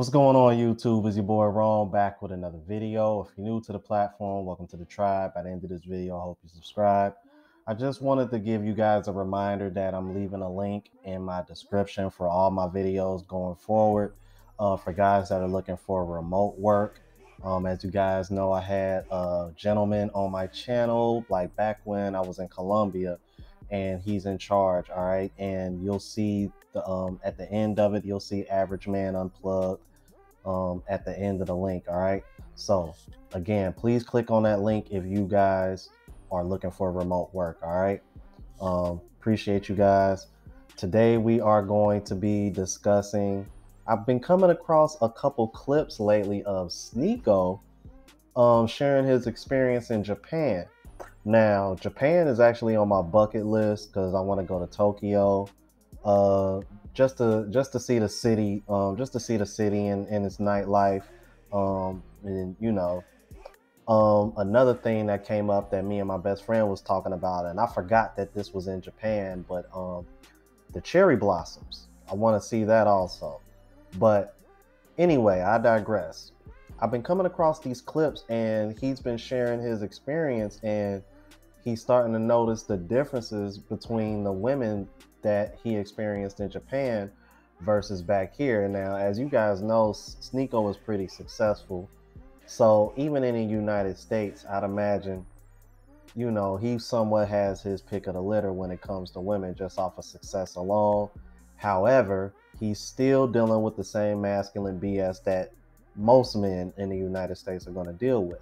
What's going on, YouTube? It's your boy Ron back with another video. If you're new to the platform, welcome to the tribe. At the end of this video, I hope you subscribe. I just wanted to give you guys a reminder that I'm leaving a link in my description for all my videos going forward for guys that are looking for remote work. As you guys know, I had a gentleman on my channel like back when I was in Colombia, and he's in charge. All right, and you'll see the at the end of it, you'll see Average Man Unplugged at the end of the link. All right, so again, please click on that link if you guys are looking for remote work. All right, appreciate you guys. Today we are going to be discussing, I've been coming across a couple clips lately of Sneako sharing his experience in Japan. Now, Japan is actually on my bucket list because I want to go to Tokyo, just to see the city, just to see the city and its nightlife. And another thing that came up that me and my best friend was talking about, and I forgot that this was in Japan, but the cherry blossoms. I want to see that also. But anyway, I digress. I've been coming across these clips and he's been sharing his experience, and he's starting to notice the differences between the women that he experienced in Japan versus back here. Now, as you guys know, Sneako is pretty successful. So even in the United States, I'd imagine, he somewhat has his pick of the litter when it comes to women just off of success alone. However, he's still dealing with the same masculine BS that most men in the United States are going to deal with.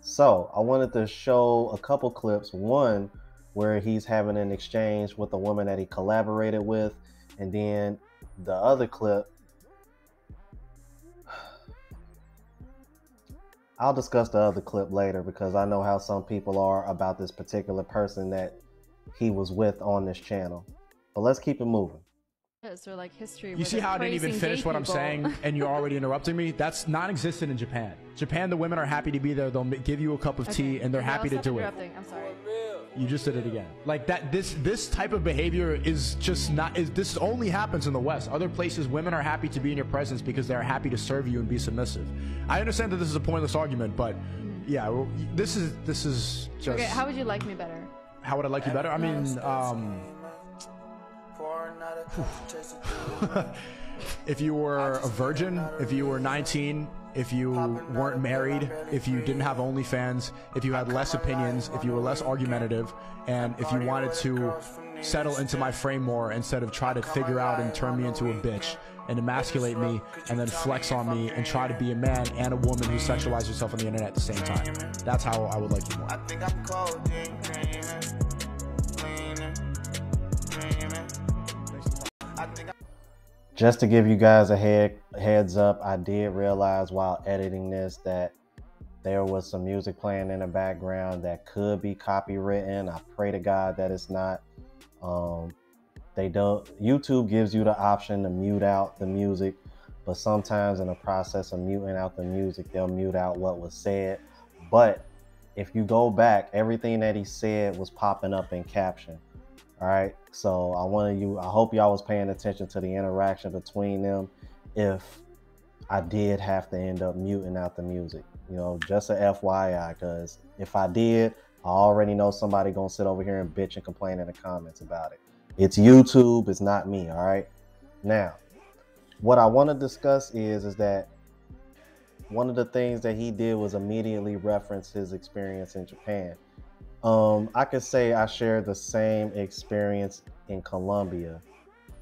So I wanted to show a couple clips. One where he's having an exchange with a woman that he collaborated with, and then the other clip, I'll discuss the other clip later because I know how some people are about this particular person that he was with on this channel. But let's keep it moving. Or like history. You see how I didn't even finish what I'm saying and you're already interrupting me? That's non-existent in Japan. Japan, the women are happy to be there. They'll give you a cup of tea and they're happy to do it. I'm sorry. You just did it again. Like that, this type of behavior is just not, this only happens in the West. Other places, women are happy to be in your presence because they're happy to serve you and be submissive. I understand that this is a pointless argument, but yeah, this is just... Okay, how would you like me better? How would I like you better? I mean, if you were a virgin, if you were 19, if you weren't married, if you didn't have OnlyFans, if you had less opinions, if you were less argumentative, and if you wanted to settle into my frame more instead of try to figure out and turn me into a bitch and emasculate me and then flex on me and try to be a man and a woman who sexualizes herself on the internet at the same time. That's how I would like you more. Just to give you guys a heads up, I did realize while editing this that there was some music playing in the background that could be copywritten. I pray to God that it's not. YouTube gives you the option to mute out the music, but sometimes in the process of muting out the music, they'll mute out what was said. But if you go back, everything that he said was popping up in caption. All right, so I hope y'all was paying attention to the interaction between them. If I did have to end up muting out the music, just a FYI, because if I did, I already know somebody gonna sit over here and bitch and complain in the comments about it. It's YouTube, it's not me. All right. Now, what I want to discuss is that one of the things that he did was immediately reference his experience in Japan. I could say I shared the same experience in Colombia.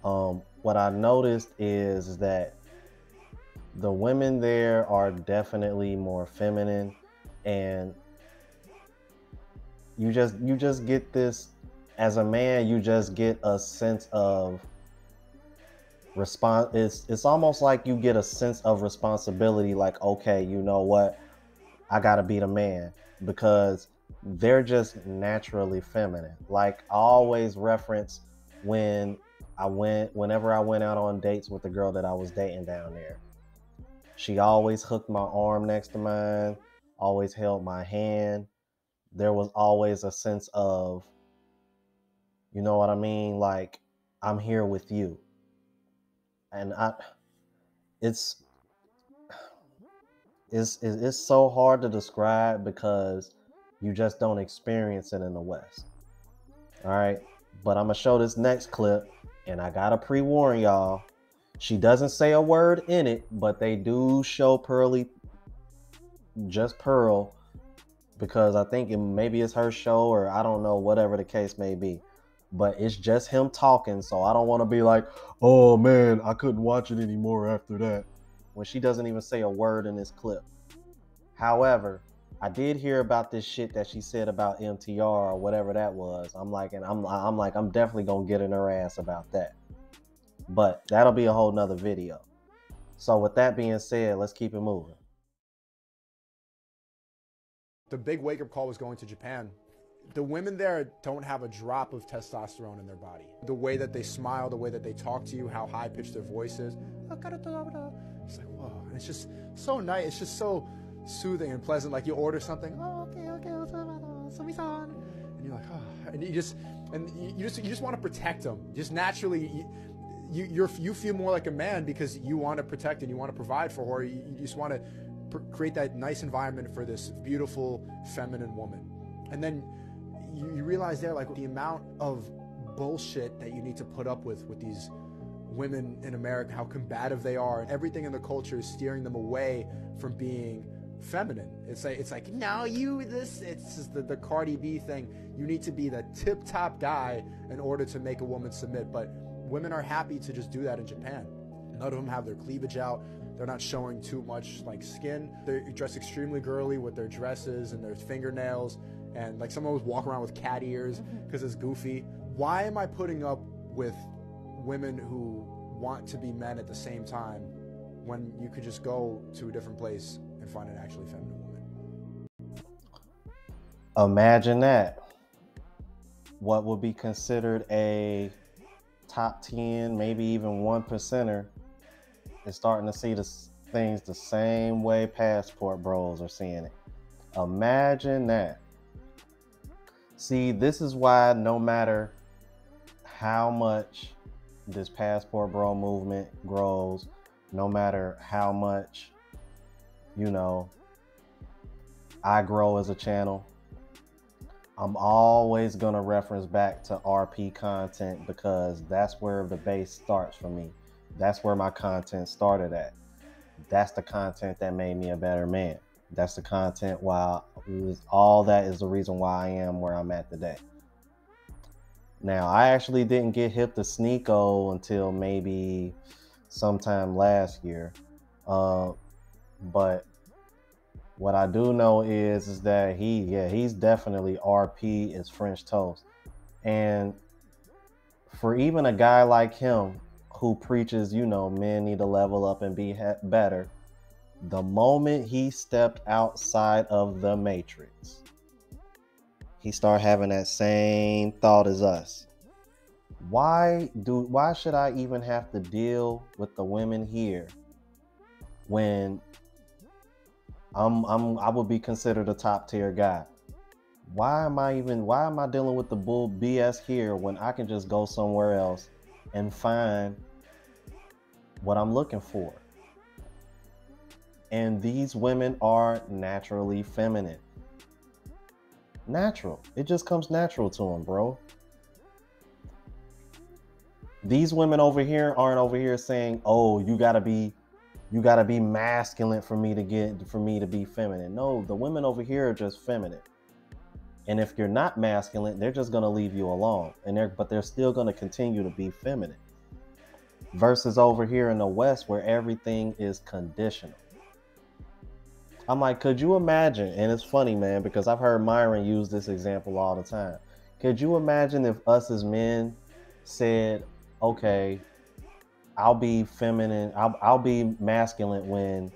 What I noticed is that the women there are definitely more feminine, and you just get this, as a man, you just get a sense of response. It's almost like you get a sense of responsibility, like, okay, you know what, I gotta be the man, because they're naturally feminine. Like I always reference whenever I went out on dates with the girl that I was dating down there. She always hooked my arm next to mine, always held my hand. There was always a sense of, you know what I mean? Like, I'm here with you. And it's It's so hard to describe because you just don't experience it in the West. All right. But I'm going to show this next clip, and I got to pre-warn y'all. She doesn't say a word in it, but they do show Pearly, just Pearl, because I think maybe it's her show, or I don't know, whatever the case may be. But it's just him talking, so I don't want to be like, oh man, I couldn't watch it anymore after that, when she doesn't even say a word in this clip. However, I did hear about this shit that she said about MTR or whatever that was. I'm definitely gonna get in her ass about that. But that'll be a whole nother video. So with that being said, let's keep it moving. The big wake-up call was going to Japan. The women there don't have a drop of testosterone in their body. The way that they smile, the way that they talk to you, how high-pitched their voice is. It's like, whoa. And it's just so nice. It's just so soothing and pleasant. Like you order something, oh, okay, and you're like, oh, and you just want to protect them. Just naturally, you feel more like a man because you want to protect and you want to provide for her. You just want to create that nice environment for this beautiful feminine woman. And then you realize there, like, the amount of bullshit that you need to put up with these women in America, how combative they are, and everything in the culture is steering them away from being feminine. It's like no, it's just the Cardi B thing. You need to be the tip-top guy in order to make a woman submit. But women are happy to just do that in Japan. None of them have their cleavage out. They're not showing too much like skin. They're dressed extremely girly with their dresses and their fingernails, and like someone was walking around with cat ears because it's goofy. Why am I putting up with women who want to be men at the same time when you could just go to a different place and find an actually feminine woman? Imagine that. What would be considered a top 10, maybe even 1%er, is starting to see the things the same way passport bros are seeing it. Imagine that. See, this is why no matter how much this passport bro movement grows, no matter how much, I grow as a channel, I'm always going to reference back to RP content because that's where the base starts for me. That's where my content started at. That's the content that made me a better man. That's the content all that is the reason why I am where I'm at today. Now, I actually didn't get hip to Sneako until maybe sometime last year. But what I do know is that he's definitely RP is French toast. And for even a guy like him who preaches, men need to level up and be better, the moment he stepped outside of the matrix, he started having that same thought as us. Why should I even have to deal with the women here when I would be considered a top tier guy? Why am I dealing with the bull BS here when I can just go somewhere else and find what I'm looking for? And these women are naturally feminine. Natural. It just comes natural to them, bro. These women over here aren't over here saying, "Oh, you gotta be masculine for me to be feminine." No, the women over here are just feminine. And if you're not masculine, they're just gonna leave you alone. But they're still gonna continue to be feminine. Versus over here in the West where everything is conditional. I'm like, could you imagine? And it's funny, man, because I've heard Myron use this example all the time. Could you imagine if us as men said, okay, I'll be feminine, I'll be masculine when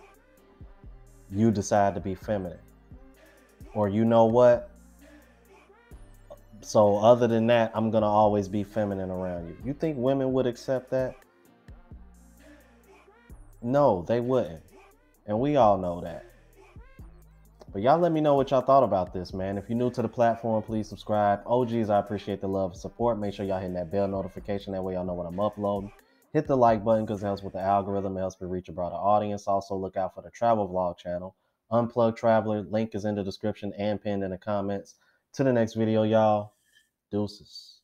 you decide to be feminine? Or you know what? So other than that, I'm going to always be feminine around you. You think women would accept that? No, they wouldn't. And we all know that. But y'all let me know what y'all thought about this, man. If you're new to the platform, please subscribe. OGs, I appreciate the love and support. Make sure y'all hitting that bell notification. That way y'all know when I'm uploading. Hit the like button because it helps with the algorithm. It helps me reach a broader audience. Also, look out for the travel vlog channel. Unplugged Traveler. Link is in the description and pinned in the comments. To the next video, y'all. Deuces.